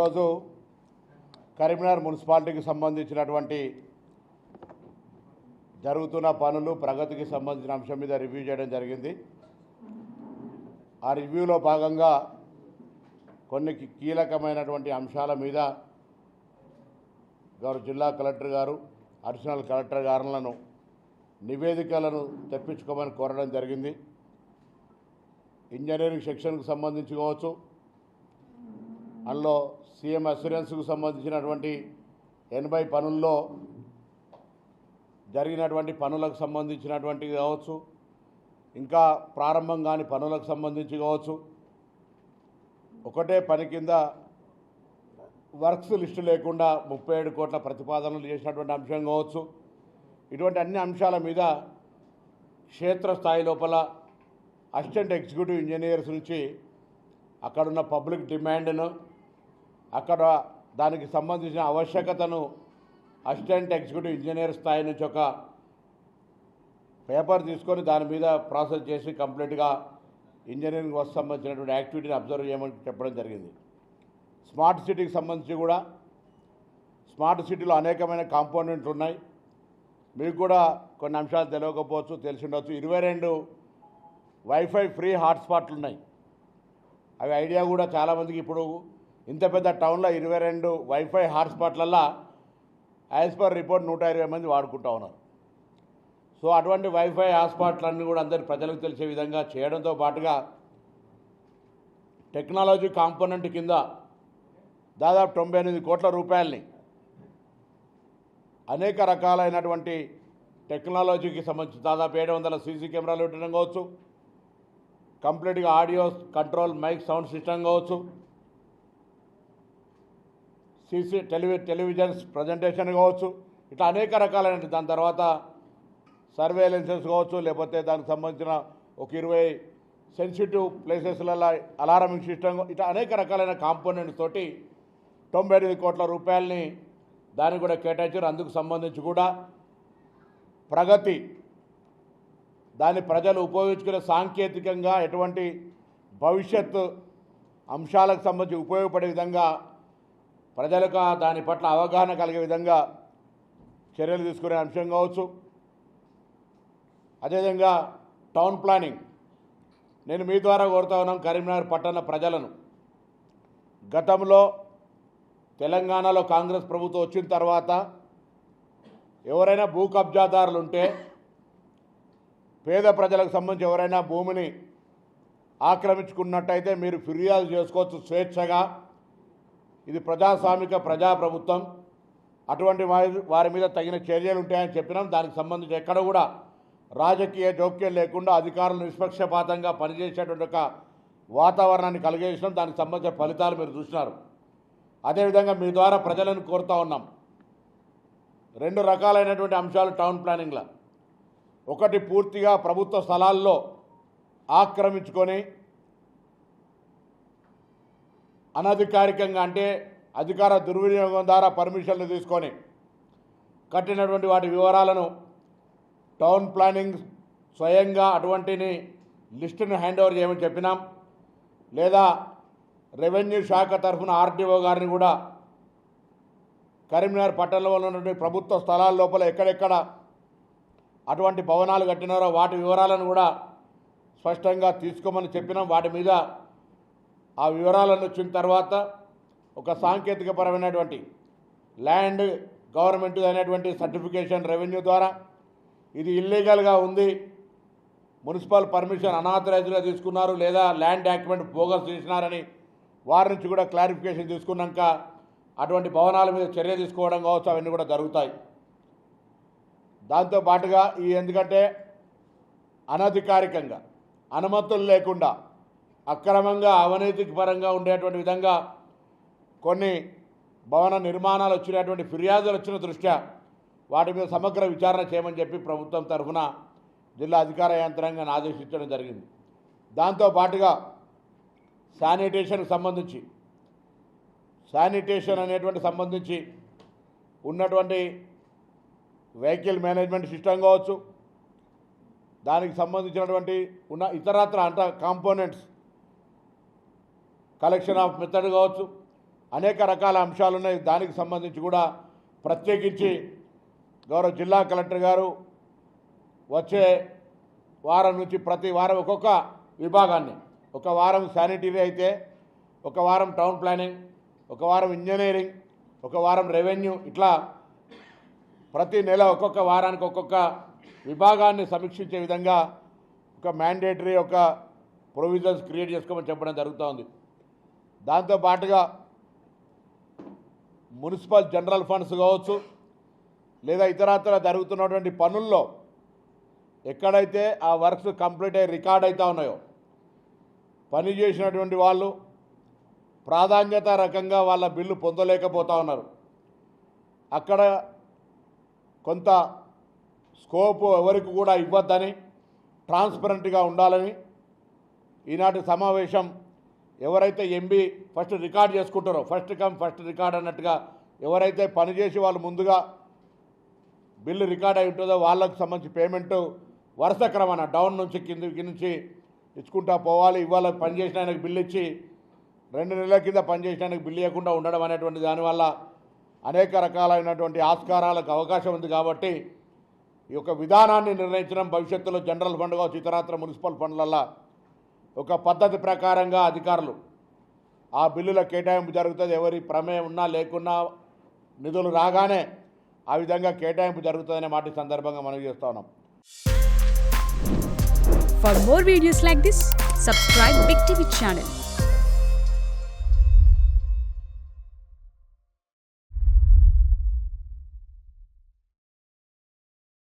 ఈరోజు కరీంనగర్ మున్సిపాలిటీకి సంబంధించినటువంటి జరుగుతున్న పనులు ప్రగతికి సంబంధించిన అంశం మీద రివ్యూ చేయడం జరిగింది. ఆ రివ్యూలో భాగంగా కొన్ని కీలకమైనటువంటి అంశాల మీద జిల్లా కలెక్టర్ గారు, అడిషనల్ కలెక్టర్ గారులను నివేదికలను తెప్పించుకోమని కోరడం జరిగింది. ఇంజనీరింగ్ సెక్షన్కు సంబంధించి కావచ్చు, అందులో సీఎం అస్యూరెన్స్కు సంబంధించినటువంటి 80 పనుల్లో జరిగినటువంటి పనులకు సంబంధించినటువంటి కావచ్చు, ఇంకా ప్రారంభం కాని పనులకు సంబంధించి కావచ్చు, ఒకటే పని కింద వర్క్స్ లిస్టు లేకుండా 37 కోట్ల ప్రతిపాదనలు చేసినటువంటి అంశం కావచ్చు, ఇటువంటి అన్ని అంశాల మీద క్షేత్రస్థాయి లోపల అసిస్టెంట్ ఎగ్జిక్యూటివ్ ఇంజనీర్స్ నుంచి అక్కడున్న పబ్లిక్ డిమాండ్ను, అక్కడ దానికి సంబంధించిన ఆవశ్యకతను అసిస్టెంట్ ఎగ్జిక్యూటివ్ ఇంజనీర్ స్థాయి నుంచి ఒక పేపర్ తీసుకొని దాని మీద ప్రాసెస్ చేసి కంప్లీట్గా ఇంజనీరింగ్ వర్క్ సంబంధించినటువంటి యాక్టివిటీని అబ్జర్వ్ చేయమని చెప్పడం జరిగింది. స్మార్ట్ సిటీకి సంబంధించి కూడా స్మార్ట్ సిటీలో అనేకమైన కాంపోనెంట్లు ఉన్నాయి. మీకు కూడా కొన్ని అంశాలు తెలియకపోవచ్చు, తెలిసి ఉండవచ్చు. 22 వైఫై ఫ్రీ హాట్స్పాట్లు ఉన్నాయి. అవి ఐడియా కూడా చాలామందికి ఇప్పుడు ఇంత పెద్ద టౌన్లో 22 వైఫై హాట్స్పాట్లల్లో యాజ్ పర్ రిపోర్ట్ 120 మంది వాడుకుంటూ ఉన్నారు. సో అటువంటి వైఫై హాట్స్పాట్లన్నీ కూడా అందరి ప్రజలకు తెలిసే విధంగా చేయడంతో పాటుగా టెక్నాలజీ కాంపోనెంట్ కింద దాదాపు 98 కోట్ల రూపాయలని అనేక రకాలైనటువంటి టెక్నాలజీకి సంబంధించి దాదాపు 700 సీసీ కెమెరాలు పెట్టడం కావచ్చు, కంప్లీట్గా audio control mic sound system కావచ్చు, టెలివిజన్స్ ప్రజెంటేషన్ కావచ్చు, ఇట్లా అనేక రకాలైన, దాని తర్వాత సర్వేలెన్సెస్ కావచ్చు, లేకపోతే దానికి సంబంధించిన ఒక 20 సెన్సిటివ్ ప్లేసెస్లలో అలారమింగ్ సిస్టమ్, ఇట్లా అనేక రకాలైన కాంపోనెంట్స్ తోటి 98 కోట్ల రూపాయలని దానికి కూడా కేటాయించారు. అందుకు సంబంధించి కూడా ప్రగతి దాన్ని ప్రజలు ఉపయోగించుకునే సాంకేతికంగా ఎటువంటి భవిష్యత్తు అంశాలకు సంబంధించి ఉపయోగపడే విధంగా ప్రజలకు దాని పట్ల అవగాహన కలిగే విధంగా చర్యలు తీసుకునే అంశం కావచ్చు. అదేవిధంగా టౌన్ ప్లానింగ్, నేను మీ ద్వారా కోరుతా ఉన్నాం కరీంనగర్ పట్టణ ప్రజలను. గతంలో తెలంగాణలో కాంగ్రెస్ ప్రభుత్వం వచ్చిన తర్వాత ఎవరైనా భూ కబ్జాదారులు ఉంటే, పేద ప్రజలకు సంబంధించి ఎవరైనా భూమిని ఆక్రమించుకున్నట్టయితే మీరు ఫిర్యాదు చేసుకోవచ్చు స్వేచ్ఛగా. ఇది ప్రజాస్వామిక ప్రజాప్రభుత్వం, అటువంటి వారి మీద తగిన చర్యలు ఉంటాయని చెప్పినాం. దానికి సంబంధించి ఎక్కడ కూడా రాజకీయ జోక్యం లేకుండా అధికారులు నిష్పక్షపాతంగా పనిచేసేటువంటి ఒక వాతావరణాన్ని కలిగేసినాం. దానికి సంబంధించిన ఫలితాలు మీరు చూసినారు. అదేవిధంగా మీ ద్వారా ప్రజలను కోరుతా ఉన్నాం, 2 రకాలైనటువంటి అంశాలు టౌన్ ప్లానింగ్లో. ఒకటి, పూర్తిగా ప్రభుత్వ స్థలాల్లో ఆక్రమించుకొని అనధికారికంగా, అంటే అధికార దుర్వినియోగం ద్వారా పర్మిషన్లు తీసుకొని కట్టినటువంటి వాటి వివరాలను టౌన్ ప్లానింగ్ స్వయంగా అటువంటిని లిస్టును హ్యాండ్ ఓవర్ చేయమని చెప్పినాం. లేదా రెవెన్యూ శాఖ తరఫున ఆర్డీఓ గారిని కూడా కరీంనగర్ పట్టణంలో ఉన్నటువంటి ప్రభుత్వ స్థలాల లోపల ఎక్కడెక్కడ అటువంటి భవనాలు కట్టినారో వాటి వివరాలను కూడా స్పష్టంగా తీసుకోమని చెప్పినాం. వాటి మీద ఆ వివరాలను వచ్చిన తర్వాత ఒక సాంకేతికపరమైనటువంటి ల్యాండ్ గవర్నమెంట్ అనేటువంటి సర్టిఫికేషన్ రెవెన్యూ ద్వారా ఇది ఇల్లీగల్గా ఉంది, మున్సిపల్ పర్మిషన్ అనాథరైజ్గా తీసుకున్నారు, లేదా ల్యాండ్ డాక్యుమెంట్ బోగస్ చేసినారని వారి నుంచి కూడా క్లారిఫికేషన్ తీసుకున్నాక అటువంటి భవనాల మీద చర్య తీసుకోవడం కావచ్చు, అవన్నీ కూడా జరుగుతాయి. దాంతోపాటుగా ఎందుకంటే అనధికారికంగా, అనుమతులు లేకుండా, అక్రమంగా, అవినీతికి పరంగా ఉండేటువంటి విధంగా కొన్ని భవన నిర్మాణాలు వచ్చినటువంటి ఫిర్యాదులు వచ్చిన దృష్ట్యా వాటి మీద సమగ్ర విచారణ చేయమని చెప్పి ప్రభుత్వం తరఫున జిల్లా అధికార యంత్రాంగాన్ని ఆదేశించడం జరిగింది. దాంతోపాటుగా శానిటేషన్ అనేటువంటి సంబంధించి ఉన్నటువంటి వెహికల్ మేనేజ్మెంట్ సిస్టమ్ కావచ్చు, దానికి సంబంధించినటువంటి ఉన్న ఇతరత్ర అంత కాంపోనెంట్స్, కలెక్షన్ ఆఫ్ మెథడ్ కావచ్చు, అనేక రకాల అంశాలు ఉన్నాయి. దానికి సంబంధించి కూడా ప్రత్యేకించి గౌరవ జిల్లా కలెక్టర్ గారు వచ్చే వారం నుంచి ప్రతి వారం ఒక్కొక్క విభాగాన్ని, ఒక వారం శానిటరీ అయితే, ఒక వారం టౌన్ ప్లానింగ్, ఒక వారం ఇంజనీరింగ్, ఒక వారం రెవెన్యూ, ఇట్లా ప్రతి నెల ఒక్కొక్క వారానికి ఒక్కొక్క విభాగాన్ని సమీక్షించే విధంగా ఒక మ్యాండేటరీ ఒక ప్రొవిజన్స్ క్రియేట్ చేసుకోమని చెప్పడం జరుగుతోంది. దాంతోపాటుగా మున్సిపల్ జనరల్ ఫండ్స్ కావచ్చు, లేదా ఇతరత్ర జరుగుతున్నటువంటి పనుల్లో ఎక్కడైతే ఆ వర్క్స్ కంప్లీట్ అయ్యి రికార్డ్ అవుతూ ఉన్నాయో, పని చేసినటువంటి వాళ్ళు ప్రాధాన్యత రకంగా వాళ్ళ బిల్లు పొందలేకపోతూ ఉన్నారు. అక్కడ కొంత స్కోప్ ఎవరికి కూడా ఇవ్వద్దని, ట్రాన్స్పరెంట్గా ఉండాలని ఈనాటి సమావేశం ఎవరైతే ఎంబీ ఫస్ట్ రికార్డ్ చేసుకుంటారో, ఫస్ట్ కమ్ ఫస్ట్ రికార్డ్ అన్నట్టుగా ఎవరైతే పనిచేసి వాళ్ళు ముందుగా బిల్లు రికార్డ్ అయి ఉంటుందో వాళ్ళకు సంబంధించి పేమెంటు వరుస క్రమాన డౌన్ నుంచి కిందికి నుంచి ఇచ్చుకుంటా పోవాలి. ఇవాళ పనిచేసిన ఆయనకు బిల్లు ఇచ్చి 2 నెలల కింద పనిచేసిన ఆయనకు బిల్లు ఇవ్వకుండా ఉండడం అనేటువంటి దానివల్ల అనేక రకాలైనటువంటి ఆస్కారాలకు అవకాశం ఉంది. కాబట్టి ఈ యొక్క విధానాన్ని నిర్ణయించడం భవిష్యత్తులో జనరల్ ఫండ్ కావచ్చు, ఇతరత్ర మున్సిపల్ ఫండ్లల్లో ఒక పద్ధతి ప్రకారంగా అధికారులు ఆ బిల్లుల కేటాయింపు జరుగుతుంది. ఎవరి ప్రమేయం ఉన్నా లేకున్నా నిధులు రాగానే ఆ విధంగా కేటాయింపు జరుగుతుందనే మాట సందర్భంగా మనం చేస్తూ ఉన్నాం. For more videos like this, subscribe Big TV channel.